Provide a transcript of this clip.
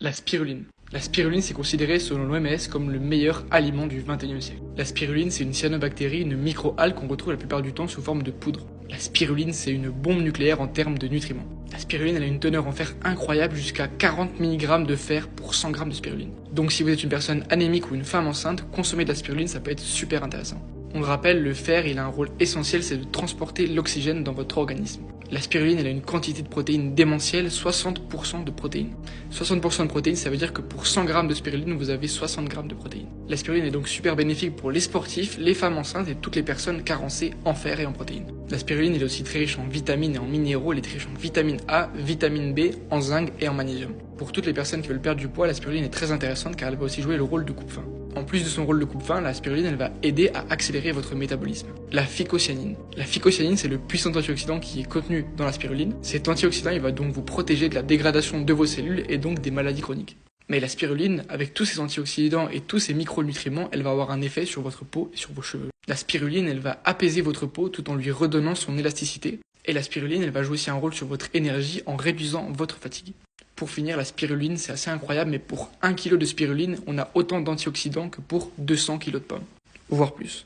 La spiruline. La spiruline, c'est considéré selon l'OMS comme le meilleur aliment du XXIe siècle. La spiruline, c'est une cyanobactérie, une micro-algue qu'on retrouve la plupart du temps sous forme de poudre. La spiruline, c'est une bombe nucléaire en termes de nutriments. La spiruline, elle a une teneur en fer incroyable, jusqu'à 40 mg de fer pour 100 g de spiruline. Donc si vous êtes une personne anémique ou une femme enceinte, consommer de la spiruline, ça peut être super intéressant. On le rappelle, le fer, il a un rôle essentiel, c'est de transporter l'oxygène dans votre organisme. La spiruline, elle a une quantité de protéines démentielle, 60% de protéines. 60% de protéines, ça veut dire que pour 100 g de spiruline, vous avez 60 g de protéines. La spiruline est donc super bénéfique pour les sportifs, les femmes enceintes et toutes les personnes carencées en fer et en protéines. La spiruline, elle est aussi très riche en vitamines et en minéraux, elle est très riche en vitamine A, vitamine B, en zinc et en magnésium. Pour toutes les personnes qui veulent perdre du poids, la spiruline est très intéressante car elle va aussi jouer le rôle de coupe-faim. En plus de son rôle de coupe-faim, la spiruline, elle va aider à accélérer votre métabolisme. La phycocyanine. La phycocyanine, c'est le puissant antioxydant qui est contenu dans la spiruline. Cet antioxydant, il va donc vous protéger de la dégradation de vos cellules et donc des maladies chroniques. Mais la spiruline, avec tous ces antioxydants et tous ces micronutriments, elle va avoir un effet sur votre peau et sur vos cheveux. La spiruline, elle va apaiser votre peau tout en lui redonnant son élasticité. Et la spiruline, elle va jouer aussi un rôle sur votre énergie en réduisant votre fatigue. Pour finir, la spiruline, c'est assez incroyable, mais pour 1 kg de spiruline, on a autant d'antioxydants que pour 200 kg de pommes, voire plus.